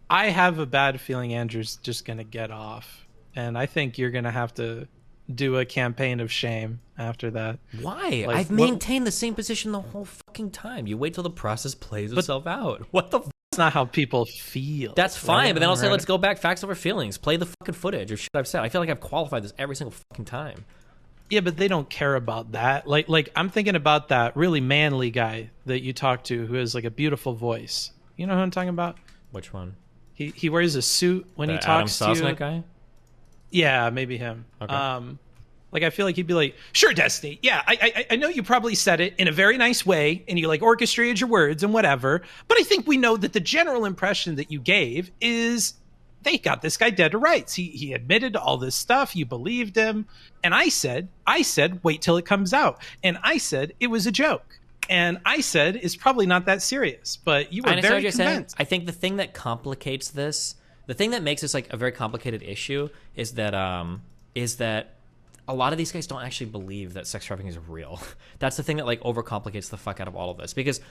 I have a bad feeling Andrew's just gonna get off, and I think you're gonna have to do a campaign of shame after that. Why? Like I've what? maintained the same position the whole fucking time. You wait till the process plays But itself out. What the? that's not how people feel. That's fine, Right? but then I'll say, Right. let's go back, facts over feelings. Play the fucking footage of shit I've said. I feel like I've qualified this every single fucking time. Yeah, but they don't care about that. Like I'm thinking about that really manly guy that you talk to who has like a beautiful voice. You know who I'm talking about? Which one? He wears a suit when The he Adam talks to you. Sosnick guy? Yeah, maybe him. Okay. Like I feel like he'd be like, "Sure, Destiny. Yeah, I know you probably said it in a very nice way, and you like orchestrated your words and whatever. But I think we know that the general impression that you gave is they got this guy dead to rights. He admitted to all this stuff. You believed him, and I said, wait till it comes out, and I said it was a joke, and I said it's probably not that serious. But you I were understand very what you're saying. convinced. I think the thing that complicates this, the thing that makes this like a very complicated issue, is that a lot of these guys don't actually believe that sex trafficking is real. That's the thing that like overcomplicates the fuck out of all of this. Because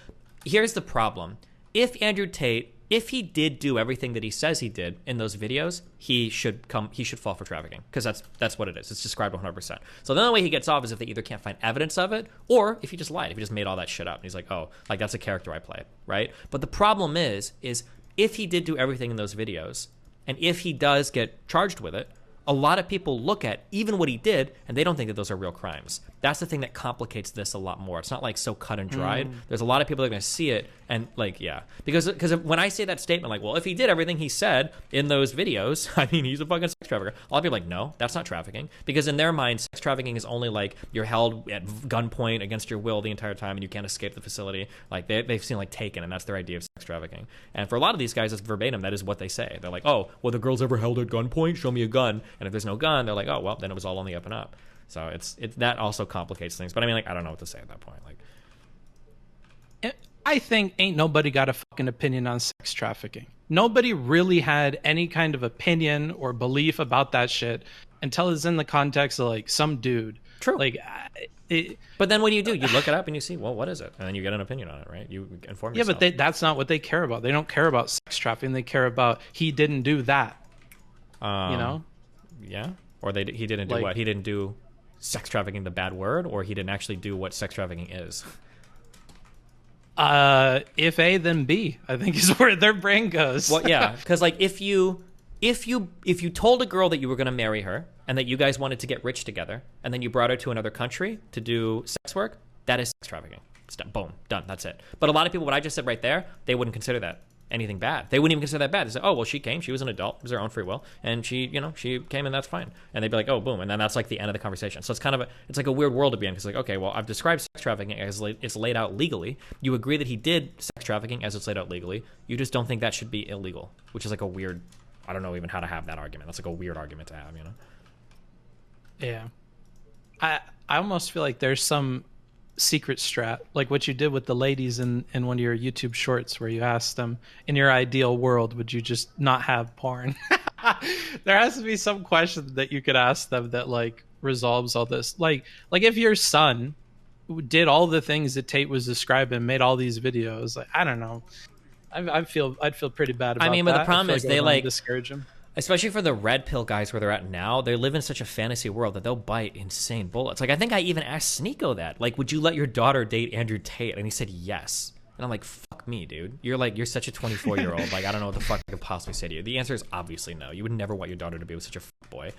here's the problem: if Andrew Tate, if he did do everything that he says he did in those videos, he should fall for trafficking, because that's what it is. It's described 100%. So the only way he gets off is if they either can't find evidence of it, or if he just lied, if he just made all that shit up and he's like, oh, like that's a character I play, right? But the problem is if he did do everything in those videos, and if he does get charged with it, a lot of people look at even what he did and they don't think that those are real crimes. That's the thing that complicates this a lot more. It's not like so cut and dried. There's a lot of people that are going to see it and like, yeah. Because when I say that statement, like, well, if he did everything he said in those videos, I mean, he's a fucking sex trafficker. A lot of people are like, no, that's not trafficking. Because in their mind, sex trafficking is only like you're held at gunpoint against your will the entire time and you can't escape the facility. Like they've seen like Taken, and that's their idea of sex trafficking. And for a lot of these guys, it's verbatim. That is what they say. They're like, oh, well, the girl's ever held at gunpoint? Show me a gun. And if there's no gun, they're like, oh, well, then it was all on the up and up. So it's that also complicates things. But I mean, like, I don't know what to say at that point. Like, I think ain't nobody got a fucking opinion on sex trafficking. Nobody really had any kind of opinion or belief about that shit until it's in the context of like some dude. True. Like, but then what do? You look it up and you see, well, what is it? And then you get an opinion on it, right? You inform yourself. Yeah, but that's not what they care about. They don't care about sex trafficking. They care about he didn't do that. You know? Yeah. Or he didn't do Like- what? He didn't do sex trafficking, the bad word, or he didn't actually do what sex trafficking is. If A, then B, I think is where their brain goes. Well, yeah, because like if you told a girl that you were going to marry her and that you guys wanted to get rich together, and then you brought her to another country to do sex work, that is sex trafficking. Boom, done. That's it. But a lot of people, what I just said right there, they wouldn't consider that anything bad. They wouldn't even consider that bad. They say, oh, well, she came, she was an adult, it was her own free will, and she came, and that's fine. And they'd be like, oh, boom, and then that's like the end of the conversation. So it's kind of it's like a weird world to be in, because like, okay, well, I've described sex trafficking as it's laid out legally. You agree that he did sex trafficking as it's laid out legally. You just don't think that should be illegal, which is like a weird, I don't know even how to have that argument. That's like a weird argument to have, you know? Yeah. I almost feel like there's some secret strat, like what you did with the ladies in one of your YouTube shorts, where you asked them, in your ideal world, would you just not have porn? There has to be some question that you could ask them that like resolves all this. Like if your son did all the things that Tate was describing, made all these videos, like, I don't know. I'd feel pretty bad about that. I mean, but the problem is they like discourage him. Especially for the red pill guys where they're at now, they live in such a fantasy world that they'll bite insane bullets. Like, I think I even asked Sneeko that. Like, would you let your daughter date Andrew Tate? And he said yes. And I'm like, fuck me, dude. You're such a 24-year-old. Like, I don't know what the fuck I could possibly say to you. The answer is obviously no. You would never want your daughter to be with such a fuck boy.